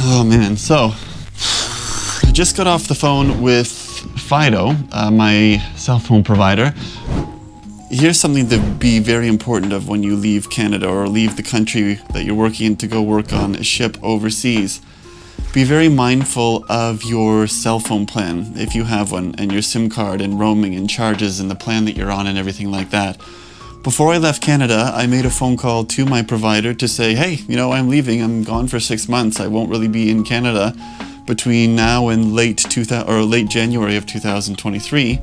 Oh man, so I just got off the phone with Fido, my cell phone provider. Here's something to be very important of when you leave Canada or leave the country that you're working in to go work on a ship overseas. Be very mindful of your cell phone plan, if you have one, and your SIM card and roaming and charges and the plan that you're on and everything like that. Before I left Canada, I made a phone call to my provider to say, hey, I'm leaving. I'm gone for 6 months. I won't really be in Canada between now and late January of 2023.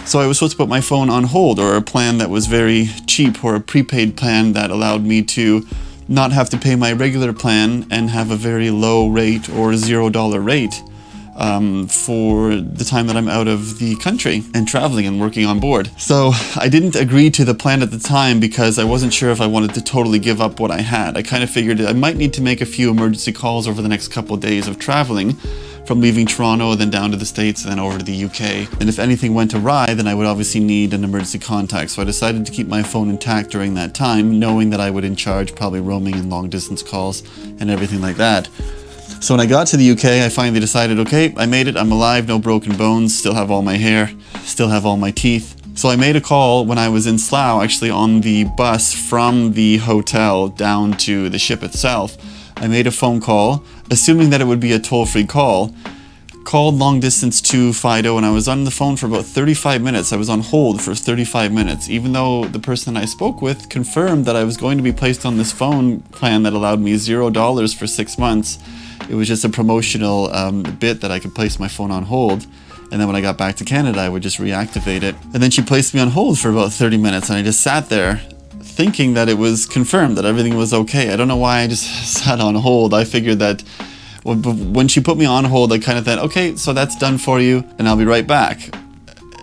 So I was supposed to put my phone on hold, or a plan that was very cheap, or a prepaid plan that allowed me to not have to pay my regular plan and have a very low rate or $0 rate for the time that I'm out of the country and traveling and working on board. So I didn't agree to the plan at the time because I wasn't sure if I wanted to totally give up what I had. I kind of figured I might need to make a few emergency calls over the next couple of days of traveling, from leaving Toronto, then down to the States, and then over to the UK. And if anything went awry, then I would obviously need an emergency contact. So I decided to keep my phone intact during that time, knowing that I would in charge probably roaming and long distance calls and everything like that. So when I got to the UK, I finally decided, okay, I made it, I'm alive, no broken bones, still have all my hair, still have all my teeth. So I made a call when I was in Slough, actually on the bus from the hotel down to the ship itself. I made a phone call, assuming that it would be a toll-free call, called long distance to Fido, and I was on the phone for about 35 minutes. I was on hold for 35 minutes, even though the person I spoke with confirmed that I was going to be placed on this phone plan that allowed me $0 for 6 months. It was just a promotional bit that I could place my phone on hold, and then when I got back to Canada, I would just reactivate it. And then she placed me on hold for about 30 minutes, and I just sat there thinking that it was confirmed, that everything was okay. I don't know why I just sat on hold. I figured that when she put me on hold, I kind of thought, okay, so that's done for you, and I'll be right back.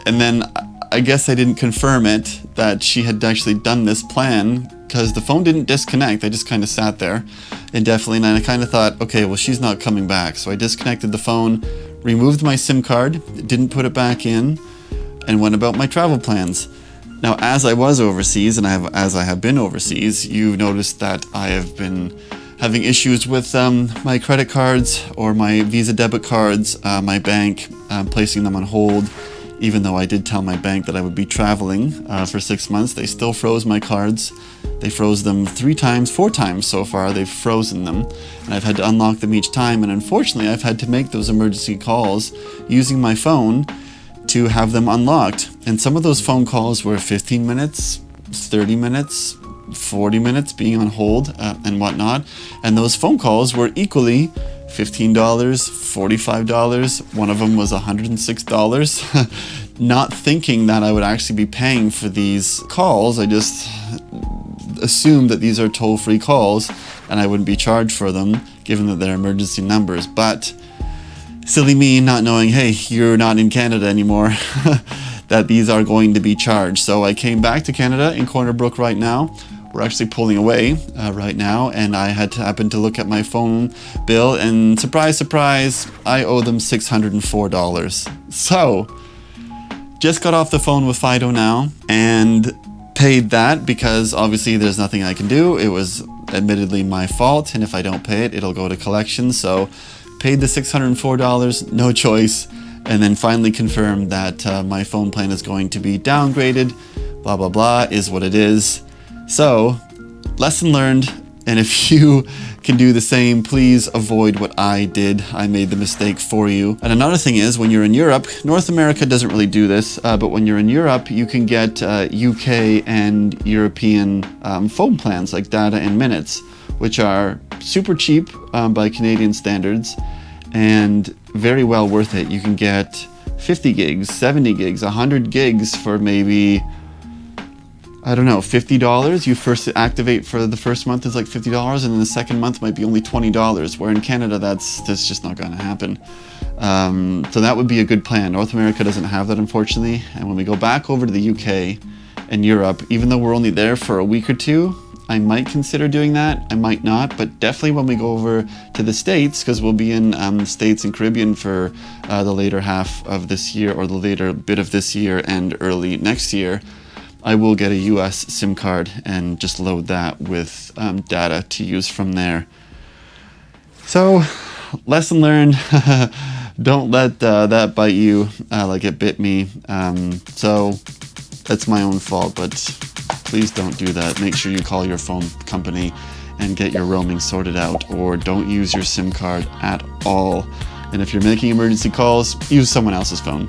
And then I guess I didn't confirm it, that she had actually done this plan, because the phone didn't disconnect. I just kind of sat there indefinitely, and I kind of thought, okay, well, she's not coming back. So I disconnected the phone, removed my SIM card, didn't put it back in, and went about my travel plans. Now, as I was overseas, and as I have been overseas, you've noticed that I have been having issues with my credit cards or my Visa debit cards, my bank, placing them on hold. Even though I did tell my bank that I would be traveling for 6 months, they still froze my cards. They froze them 4 times so far. They've frozen them, and I've had to unlock them each time. And unfortunately, I've had to make those emergency calls using my phone to have them unlocked. And some of those phone calls were 15 minutes, 30 minutes, 40 minutes being on hold and whatnot. And those phone calls were equally $15, $45. One of them was $106. Not thinking that I would actually be paying for these calls. I just assumed that these are toll-free calls and I wouldn't be charged for them, given that they're emergency numbers. But silly me not knowing, hey, you're not in Canada anymore, that these are going to be charged. So I came back to Canada in Corner Brook right now. We're actually pulling away right now, and I had to happen to look at my phone bill, and surprise, surprise, I owe them $604. So, just got off the phone with Fido now, and paid that because obviously there's nothing I can do. It was admittedly my fault, and if I don't pay it, it'll go to collections. So, paid the $604, no choice, and then finally confirmed that my phone plan is going to be downgraded, blah, blah, blah, is what it is. So, lesson learned, and if you can do the same, please avoid what I did. I made the mistake for you. And another thing is, when you're in Europe, North America doesn't really do this, but when you're in Europe, you can get UK and European phone plans like data and minutes, which are super cheap by Canadian standards and very well worth it. You can get 50 gigs, 70 gigs, 100 gigs for maybe, I don't know, $50. You first activate for the first month is like $50, and then the second month might be only $20, where in Canada that's just not going to happen. So that would be a good plan. North America doesn't have that, unfortunately. And when we go back over to the UK and Europe, even though we're only there for a week or two, I might consider doing that. I might not, but definitely when we go over to the States, because we'll be in the States and Caribbean for the later half of this year, or the later bit of this year and early next year, I will get a US SIM card and just load that with data to use from there. So lesson learned. Don't let that bite you like it bit me. So that's my own fault, but please don't do that. Make sure you call your phone company and get your roaming sorted out, or don't use your SIM card at all. And if you're making emergency calls, use someone else's phone.